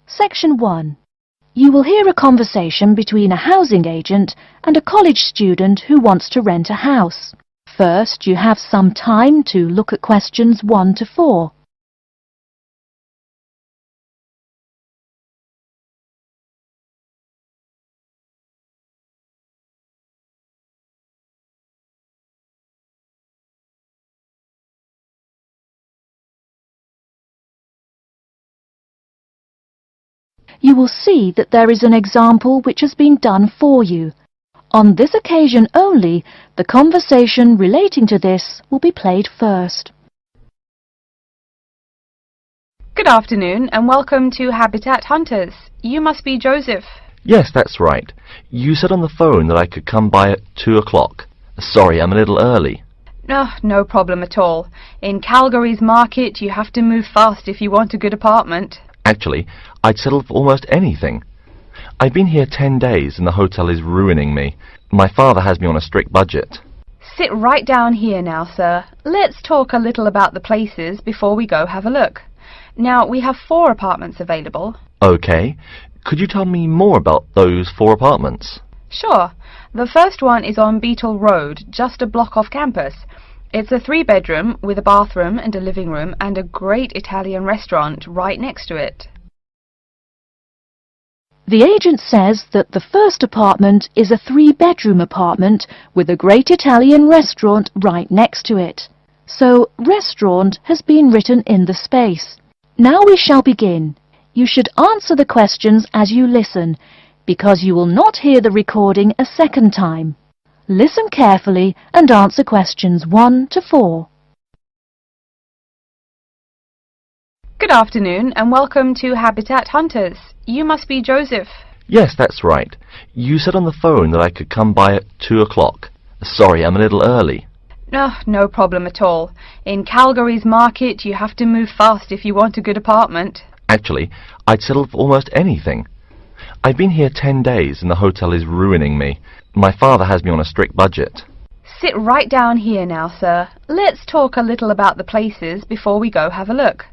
Section 1. You will hear a conversation between a housing agent and a college student who wants to rent a house. First, you have some time to look at questions 1 to 4. You will see that there is an example which has been done for you. On this occasion only, the conversation relating to this will be played first. Good afternoon and welcome to Habitat Hunters. You must be Joseph. Yes, that's right. You said on the phone that I could come by at 2 o'clock. Sorry, I'm a little early. No problem at all. In Calgary's market, you have to move fast if you want a good apartment. Actually, I'd settle for almost anything. I've been here 10 days and the hotel is ruining me. My father has me on a strict budget. Sit right down here now, sir. Let's talk a little about the places before we go have a look. Now, we have 4 apartments available. Okay. Could you tell me more about those 4 apartments? Sure. The first one is on Beetle Road, just a block off campus. It's a 3-bedroom with a bathroom and a living room and a great Italian restaurant right next to it. The agent says that the first apartment is a 3-bedroom apartment with a great Italian restaurant right next to it. So, restaurant has been written in the space. Now we shall begin. You should answer the questions as you listen, because you will not hear the recording a second time. Listen carefully and answer questions 1 to 4. Good afternoon and welcome to Habitat Hunters. You must be Joseph. Yes, that's right. You said on the phone that I could come by at 2 o'clock. Sorry, I'm a little early. No problem at all. In Calgary's market, you have to move fast if you want a good apartment. Actually, I'd settle for almost anything. I've been here 10 days and the hotel is ruining me. My father has me on a strict budget. Sit right down here now, sir. Let's talk a little about the places before we go have a look.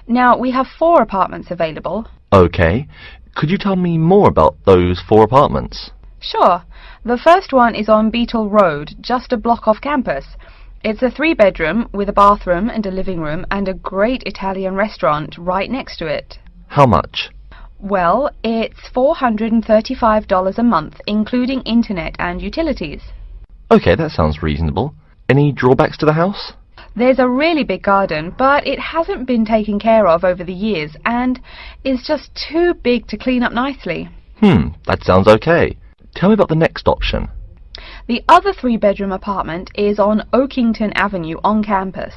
Now, we have 4 apartments available. Okay. Could you tell me more about those 4 apartments? Sure. The first one is on Beetle Road, just a block off campus. It's a 3-bedroom with a bathroom and a living room and a great Italian restaurant right next to it. How much? Well, it's $435 a month, including internet and utilities. Okay, that sounds reasonable. Any drawbacks to the house? There's a really big garden, but it hasn't been taken care of over the years and is just too big to clean up nicely. That sounds okay. Tell me about the next option. The other 3-bedroom apartment is on Oakington Avenue on campus.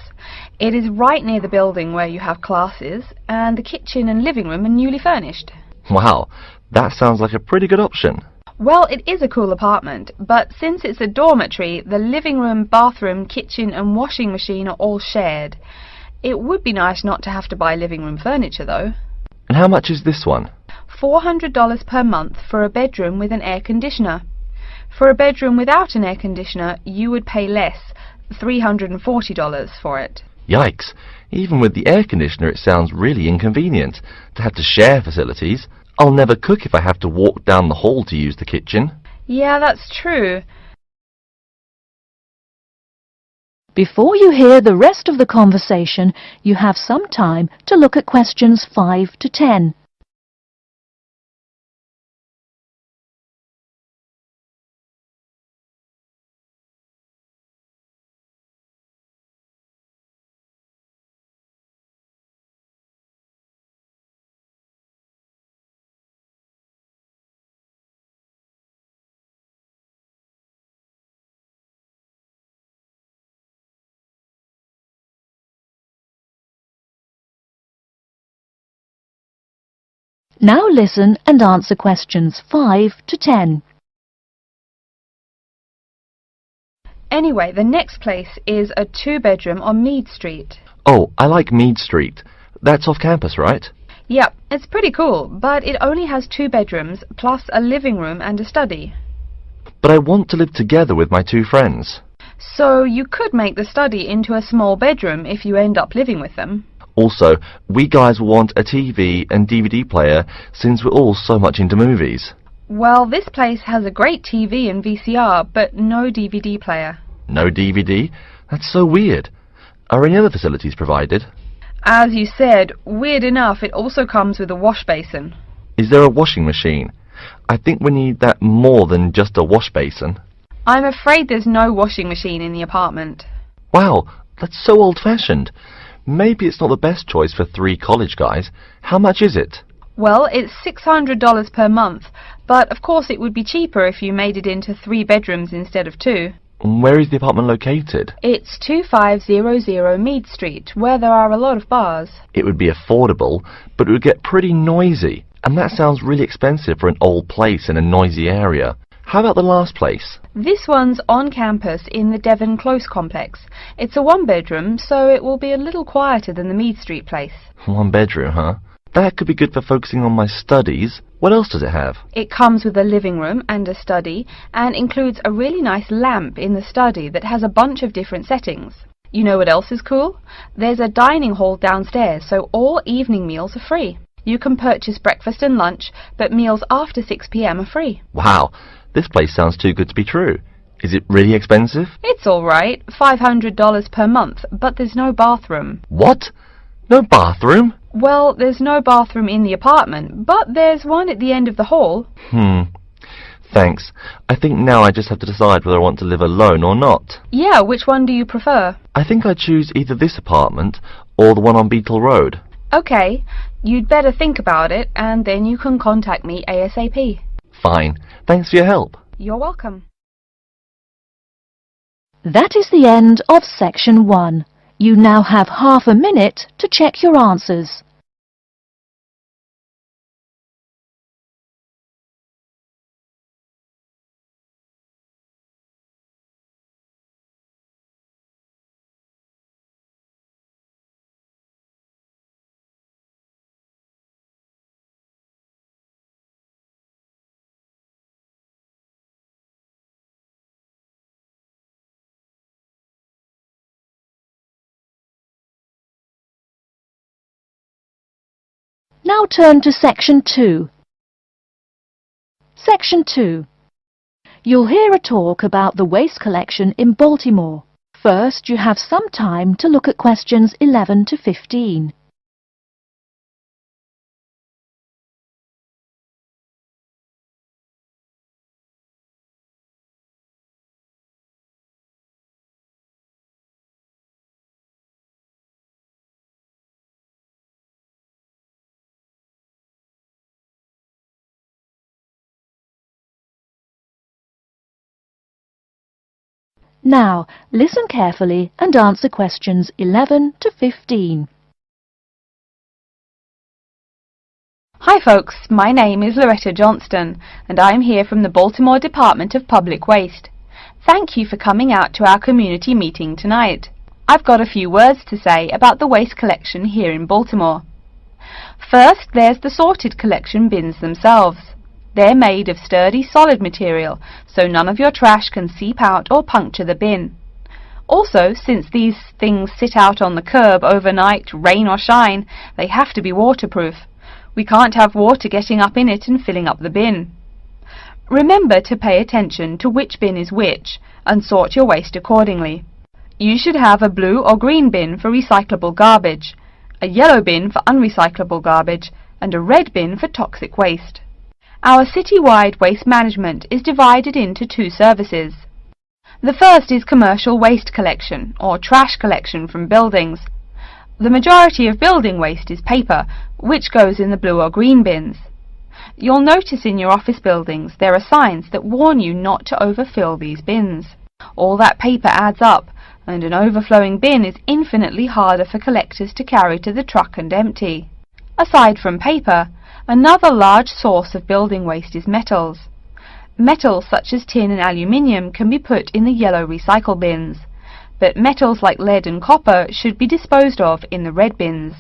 It is right near the building where you have classes, and the kitchen and living room are newly furnished. Wow, that sounds like a pretty good option. Well, it is a cool apartment, but since it's a dormitory, the living room, bathroom, kitchen and washing machine are all shared. It would be nice not to have to buy living room furniture, though. And how much is this one? $400 per month for a bedroom with an air conditioner. For a bedroom without an air conditioner, you would pay less, $340 for it. Yikes! Even with the air conditioner it sounds really inconvenient to have to share facilities. I'll never cook if I have to walk down the hall to use the kitchen. Yeah, that's true. Before you hear the rest of the conversation, you have some time to look at questions 5 to 10. Now listen and answer questions 5 to 10. Anyway, the next place is a 2-bedroom on Mead Street. Oh, I like Mead Street. That's off campus, right? Yep, it's pretty cool, but it only has 2 bedrooms, plus a living room and a study. But I want to live together with my 2 friends. So you could make the study into a small bedroom if you end up living with them. Also, we guys want a TV and DVD player since we're all so much into movies. Well, this place has a great TV and VCR, but no DVD player. No DVD? That's so weird. Are any other facilities provided? As you said, weird enough, it also comes with a wash basin. Is there a washing machine? I think we need that more than just a wash basin. I'm afraid there's no washing machine in the apartment. Wow, that's so old-fashioned. Maybe it's not the best choice for 3 college guys. How much is it? Well, it's $600 per month, but of course it would be cheaper if you made it into 3 bedrooms instead of 2. Where is the apartment located? It's 2500 Mead Street, where there are a lot of bars. It would be affordable, but it would get pretty noisy. And that sounds really expensive for an old place in a noisy area. How about the last place? This one's on campus in the Devon Close complex. It's a 1-bedroom, so it will be a little quieter than the Mead Street place. 1 bedroom, huh? That could be good for focusing on my studies. What else does it have? It comes with a living room and a study, and includes a really nice lamp in the study that has a bunch of different settings. You know what else is cool? There's a dining hall downstairs, so all evening meals are free. You can purchase breakfast and lunch, but meals after 6 p.m. are free. Wow, this place sounds too good to be true. Is it really expensive? It's all right, $500 per month, but there's no bathroom. What? No bathroom? Well, there's no bathroom in the apartment, but there's one at the end of the hall. Thanks. I think now I just have to decide whether I want to live alone or not. Yeah, which one do you prefer? I think I'd choose either this apartment or the one on Beetle Road. Okay, you'd better think about it, and then you can contact me ASAP. Fine. Thanks for your help. You're welcome. That is the end of section 1. You now have half a minute to check your answers. Now turn to section 2. Section 2. You'll hear a talk about the waste collection in Baltimore. First, you have some time to look at questions 11 to 15. Now, listen carefully and answer questions 11 to 15. Hi folks, my name is Loretta Johnston, and I'm here from the Baltimore Department of Public Waste. Thank you for coming out to our community meeting tonight. I've got a few words to say about the waste collection here in Baltimore. First, there's the sorted collection bins themselves. They're made of sturdy, solid material, so none of your trash can seep out or puncture the bin. Also, since these things sit out on the curb overnight, rain or shine, they have to be waterproof. We can't have water getting up in it and filling up the bin. Remember to pay attention to which bin is which, and sort your waste accordingly. You should have a blue or green bin for recyclable garbage, a yellow bin for unrecyclable garbage, and a red bin for toxic waste. Our city-wide waste management is divided into 2 services. The first is commercial waste collection, or trash collection from buildings. The majority of building waste is paper, which goes in the blue or green bins. You'll notice in your office buildings there are signs that warn you not to overfill these bins. All that paper adds up, and an overflowing bin is infinitely harder for collectors to carry to the truck and empty. Aside from paper, another large source of building waste is metals. Metals such as tin and aluminium can be put in the yellow recycle bins, but metals like lead and copper should be disposed of in the red bins.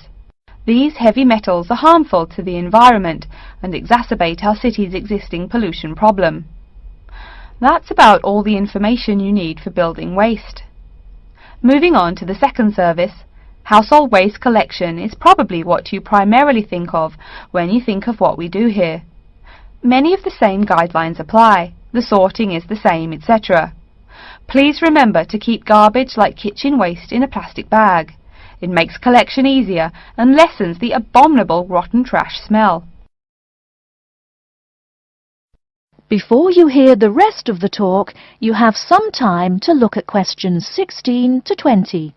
These heavy metals are harmful to the environment and exacerbate our city's existing pollution problem. That's about all the information you need for building waste. Moving on to the second service, Household waste collection is probably what you primarily think of when you think of what we do here. Many of the same guidelines apply, the sorting is the same, etc. Please remember to keep garbage like kitchen waste in a plastic bag. It makes collection easier and lessens the abominable rotten trash smell. Before you hear the rest of the talk, you have some time to look at questions 16 to 20.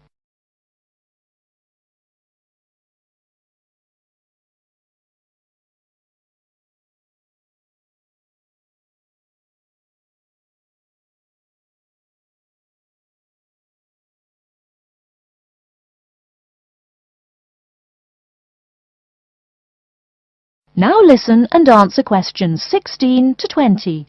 Now listen and answer questions 16 to 20.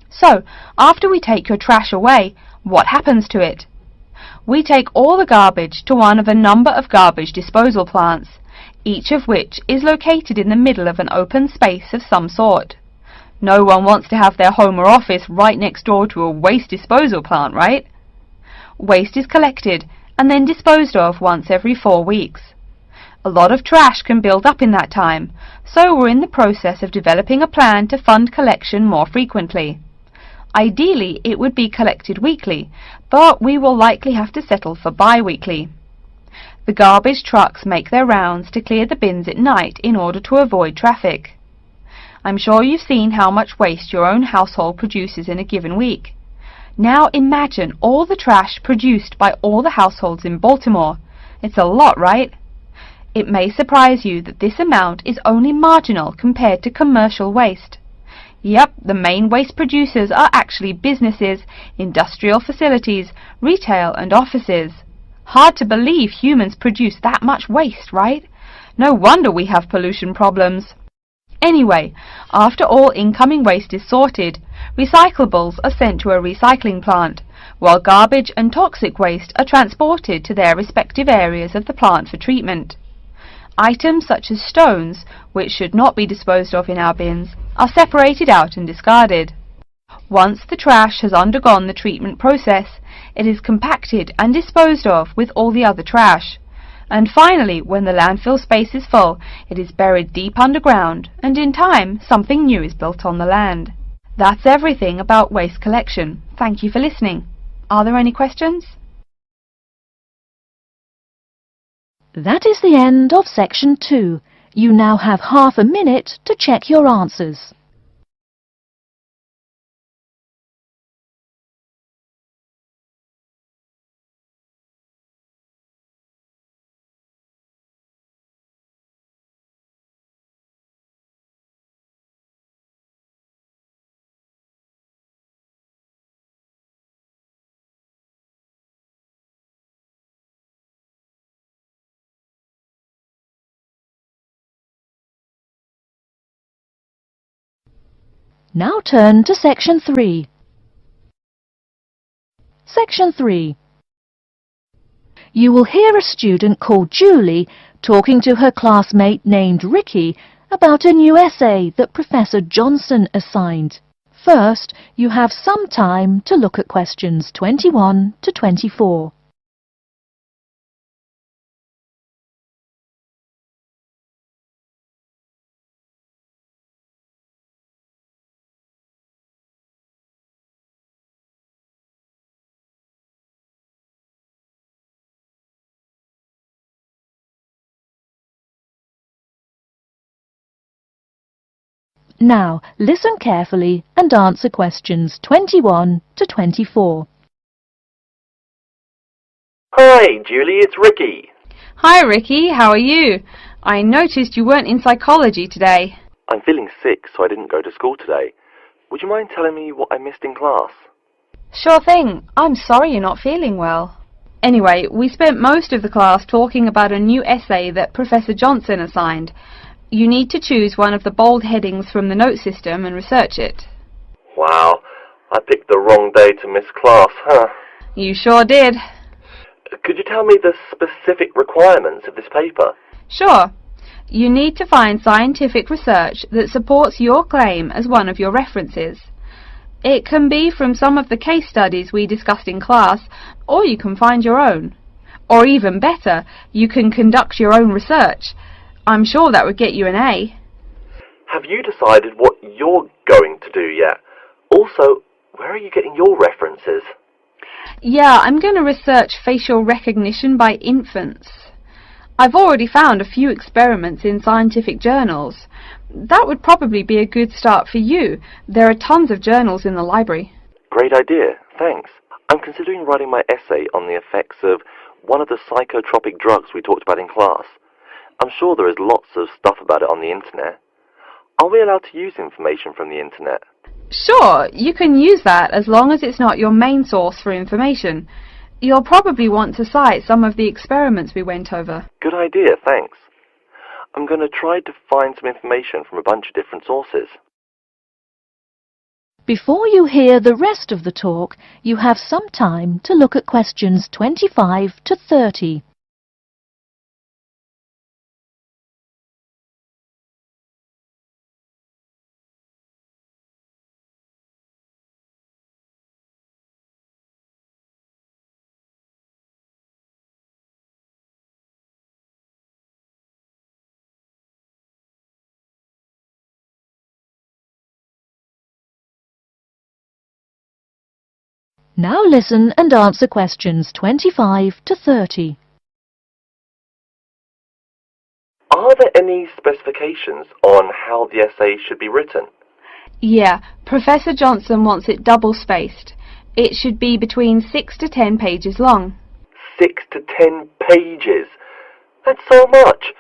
So, after we take your trash away, what happens to it? We take all the garbage to one of a number of garbage disposal plants, each of which is located in the middle of an open space of some sort. No one wants to have their home or office right next door to a waste disposal plant, right? Waste is collected and then disposed of once every 4 weeks. A lot of trash can build up in that time, so we're in the process of developing a plan to fund collection more frequently. Ideally, it would be collected weekly, but we will likely have to settle for bi-weekly. The garbage trucks make their rounds to clear the bins at night in order to avoid traffic. I'm sure you've seen how much waste your own household produces in a given week. Now imagine all the trash produced by all the households in Baltimore. It's a lot, right? It may surprise you that this amount is only marginal compared to commercial waste. Yep, the main waste producers are actually businesses, industrial facilities, retail and offices. Hard to believe humans produce that much waste, right? No wonder we have pollution problems. Anyway, after all incoming waste is sorted, recyclables are sent to a recycling plant, while garbage and toxic waste are transported to their respective areas of the plant for treatment. Items such as stones, which should not be disposed of in our bins, are separated out and discarded. Once the trash has undergone the treatment process, it is compacted and disposed of with all the other trash. And finally, when the landfill space is full, it is buried deep underground, and in time, something new is built on the land. That's everything about waste collection. Thank you for listening. Are there any questions? That is the end of section 2. You now have half a minute to check your answers. Now turn to section 3. Section 3. You will hear a student called Julie talking to her classmate named Ricky about a new essay that Professor Johnson assigned. First, you have some time to look at questions 21 to 24. Now, listen carefully and answer questions 21 to 24. Hi, Julie, it's Ricky. Hi Ricky, how are you? I noticed you weren't in psychology today. I'm feeling sick, so I didn't go to school today. Would you mind telling me what I missed in class? Sure thing. I'm sorry you're not feeling well. Anyway, we spent most of the class talking about a new essay that Professor Johnson assigned. You need to choose one of the bold headings from the note system and research it. Wow, I picked the wrong day to miss class, huh? You sure did. Could you tell me the specific requirements of this paper? Sure. You need to find scientific research that supports your claim as one of your references. It can be from some of the case studies we discussed in class, or you can find your own. Or even better, you can conduct your own research. I'm sure that would get you an A. Have you decided what you're going to do yet? Also, where are you getting your references? Yeah, I'm going to research facial recognition by infants. I've already found a few experiments in scientific journals. That would probably be a good start for you. There are tons of journals in the library. Great idea, thanks. I'm considering writing my essay on the effects of one of the psychotropic drugs we talked about in class. I'm sure there is lots of stuff about it on the internet. Are we allowed to use information from the internet? Sure, you can use that as long as it's not your main source for information. You'll probably want to cite some of the experiments we went over. Good idea, thanks. I'm going to try to find some information from a bunch of different sources. Before you hear the rest of the talk, you have some time to look at questions 25 to 30. Now listen and answer questions 25 to 30. Are there any specifications on how the essay should be written? Yeah, Professor Johnson wants it double-spaced. It should be between 6 to 10 pages long. 6 to 10 pages? That's so much!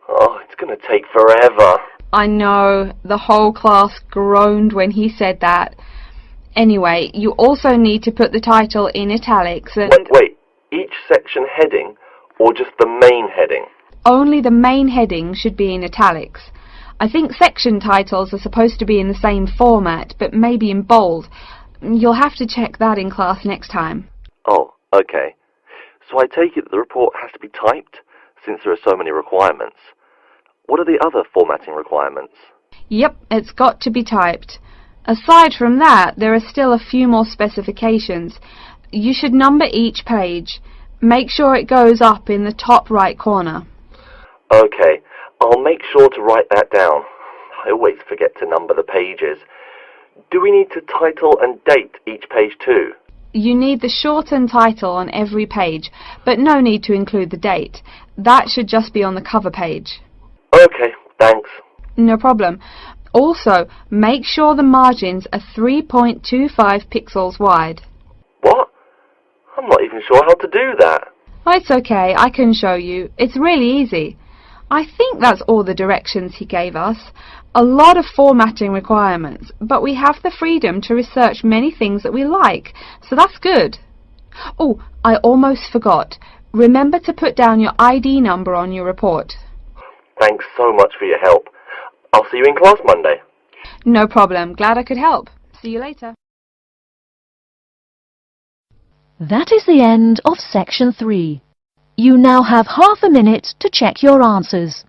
Oh, it's going to take forever. I know, the whole class groaned when he said that. Anyway, you also need to put the title in italics and... Wait, each section heading or just the main heading? Only the main heading should be in italics. I think section titles are supposed to be in the same format, but maybe in bold. You'll have to check that in class next time. Oh, okay. So I take it that the report has to be typed, since there are so many requirements. What are the other formatting requirements? Yep, it's got to be typed. Aside from that, there are still a few more specifications. You should number each page. Make sure it goes up in the top right corner. Okay, I'll make sure to write that down. I always forget to number the pages. Do we need to title and date each page too? You need the shortened title on every page, but no need to include the date. That should just be on the cover page. Okay, thanks. No problem. Also, make sure the margins are 3.25 pixels wide. What? I'm not even sure how to do that. Oh, it's okay, I can show you. It's really easy. I think that's all the directions he gave us. A lot of formatting requirements, but we have the freedom to research many things that we like, so that's good. Oh, I almost forgot. Remember to put down your ID number on your report. Thanks so much for your help. I'll see you in class Monday. No problem. Glad I could help. See you later. That is the end of section 3. You now have half a minute to check your answers.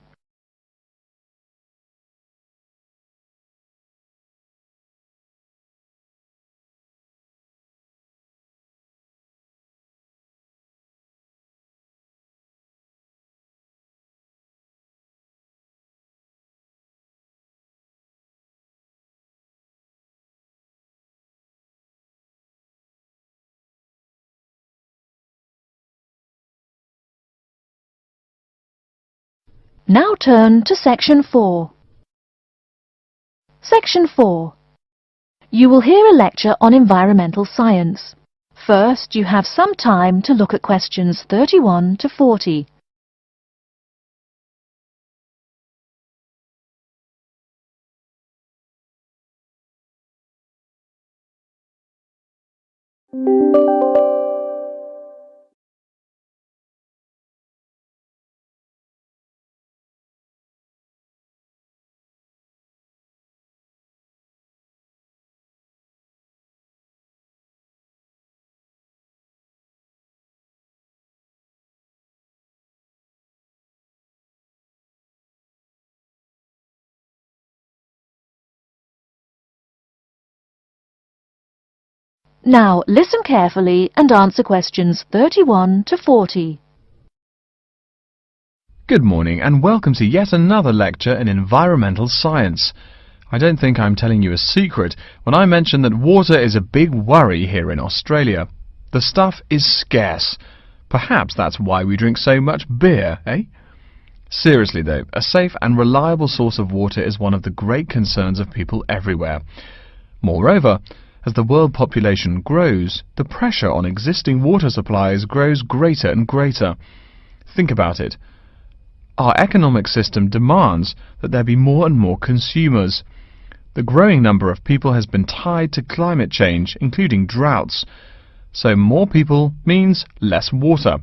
Now turn to section 4. Section 4. You will hear a lecture on environmental science. First, you have some time to look at questions 31 to 40. Now listen carefully and answer questions 31 to 40. Good morning and welcome to yet another lecture in environmental science. I don't think I'm telling you a secret when I mention that water is a big worry here in Australia. The stuff is scarce. Perhaps that's why we drink so much beer, eh? Seriously though, a safe and reliable source of water is one of the great concerns of people everywhere. Moreover, as the world population grows, the pressure on existing water supplies grows greater and greater. Think about it. Our economic system demands that there be more and more consumers. The growing number of people has been tied to climate change, including droughts. So more people means less water.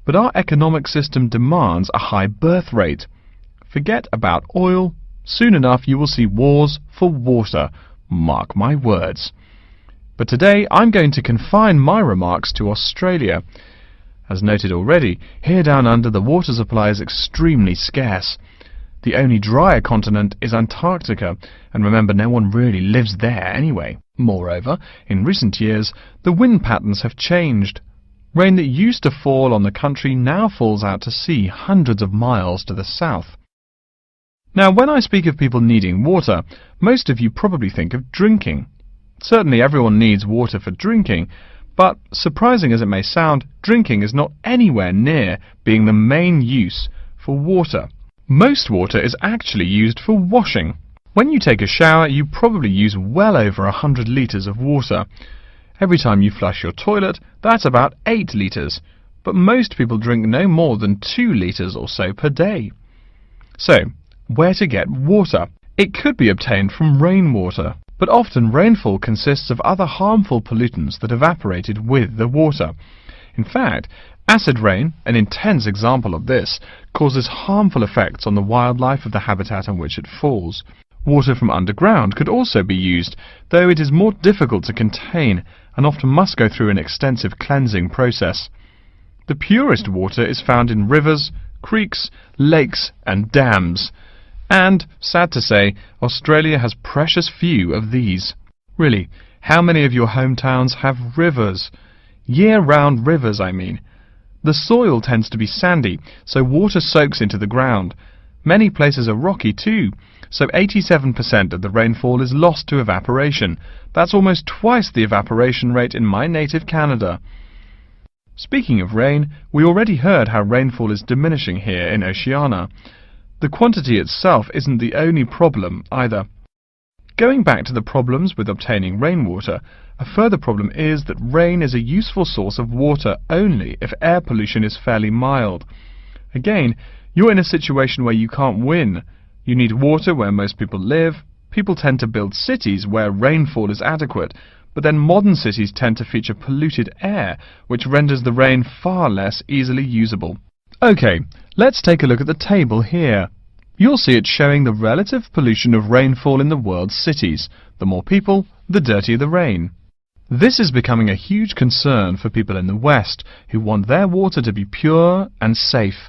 But our economic system demands a high birth rate. Forget about oil. Soon enough you will see wars for water. Mark my words. But today I'm going to confine my remarks to Australia. As noted already, here down under the water supply is extremely scarce. The only drier continent is Antarctica, and remember, no one really lives there anyway. Moreover, in recent years, the wind patterns have changed. Rain that used to fall on the country now falls out to sea hundreds of miles to the south. Now, when I speak of people needing water, most of you probably think of drinking. Certainly everyone needs water for drinking, but surprising as it may sound, drinking is not anywhere near being the main use for water. Most water is actually used for washing. When you take a shower, you probably use well over 100 litres of water. Every time you flush your toilet, that's about 8 litres. But most people drink no more than 2 litres or so per day. So, where to get water? It could be obtained from rainwater, but often rainfall consists of other harmful pollutants that evaporated with the water. In fact, acid rain, an intense example of this, causes harmful effects on the wildlife of the habitat on which it falls. Water from underground could also be used, though it is more difficult to contain and often must go through an extensive cleansing process. The purest water is found in rivers, creeks, lakes and dams. And, sad to say, Australia has precious few of these. Really, how many of your hometowns have rivers? Year-round rivers, I mean. The soil tends to be sandy, so water soaks into the ground. Many places are rocky too, so 87% of the rainfall is lost to evaporation. That's almost twice the evaporation rate in my native Canada. Speaking of rain, we already heard how rainfall is diminishing here in Oceania. The quantity itself isn't the only problem either. Going back to the problems with obtaining rainwater, a further problem is that rain is a useful source of water only if air pollution is fairly mild. Again, you're in a situation where you can't win. You need water where most people live. People tend to build cities where rainfall is adequate, but then modern cities tend to feature polluted air, which renders the rain far less easily usable. Okay, let's take a look at the table here. You'll see it showing the relative pollution of rainfall in the world's cities. The more people, the dirtier the rain. This is becoming a huge concern for people in the West, who want their water to be pure and safe.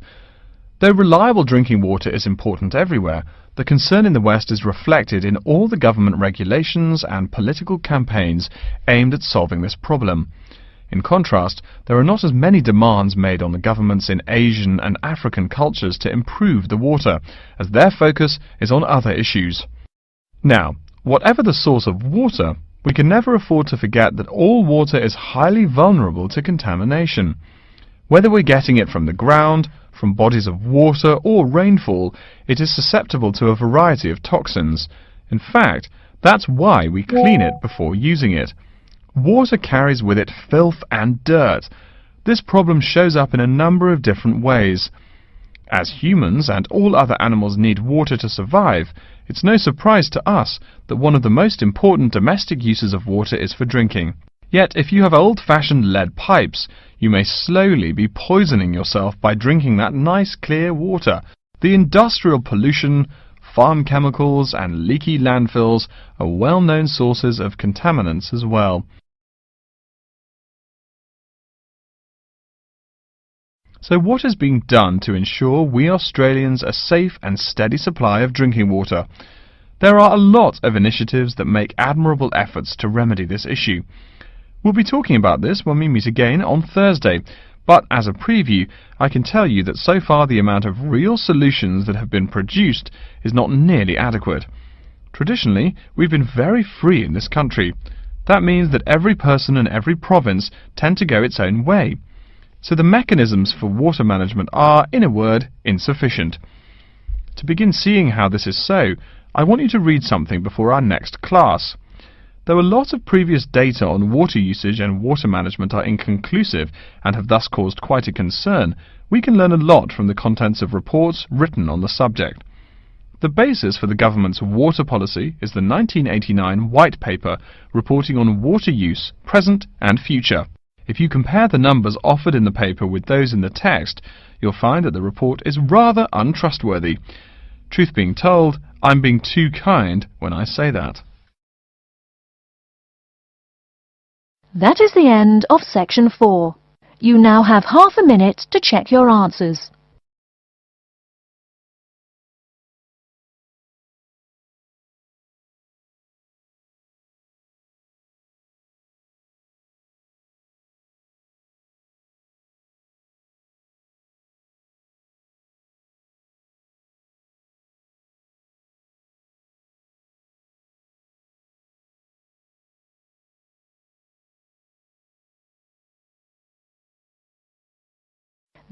Though reliable drinking water is important everywhere, the concern in the West is reflected in all the government regulations and political campaigns aimed at solving this problem. In contrast, there are not as many demands made on the governments in Asian and African cultures to improve the water, as their focus is on other issues. Now, whatever the source of water, we can never afford to forget that all water is highly vulnerable to contamination. Whether we're getting it from the ground, from bodies of water or rainfall, it is susceptible to a variety of toxins. In fact, that's why we clean it before using it. Water carries with it filth and dirt. This problem shows up in a number of different ways. As humans and all other animals need water to survive, it's no surprise to us that one of the most important domestic uses of water is for drinking. Yet, if you have old-fashioned lead pipes, you may slowly be poisoning yourself by drinking that nice clear water. The industrial pollution, farm chemicals and leaky landfills are well-known sources of contaminants as well. So what is being done to ensure we Australians a safe and steady supply of drinking water? There are a lot of initiatives that make admirable efforts to remedy this issue. We'll be talking about this when we meet again on Thursday, but as a preview, I can tell you that so far the amount of real solutions that have been produced is not nearly adequate. Traditionally, we've been very free in this country. That means that every person and every province tend to go its own way. So the mechanisms for water management are, in a word, insufficient. To begin seeing how this is so, I want you to read something before our next class. Though a lot of previous data on water usage and water management are inconclusive and have thus caused quite a concern, we can learn a lot from the contents of reports written on the subject. The basis for the government's water policy is the 1989 White Paper reporting on water use, present and future. If you compare the numbers offered in the paper with those in the text, you'll find that the report is rather untrustworthy. Truth being told, I'm being too kind when I say that. That is the end of section 4. You now have half a minute to check your answers.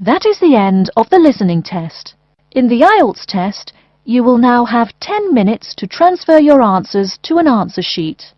That is the end of the listening test. In the IELTS test, you will now have 10 minutes to transfer your answers to an answer sheet.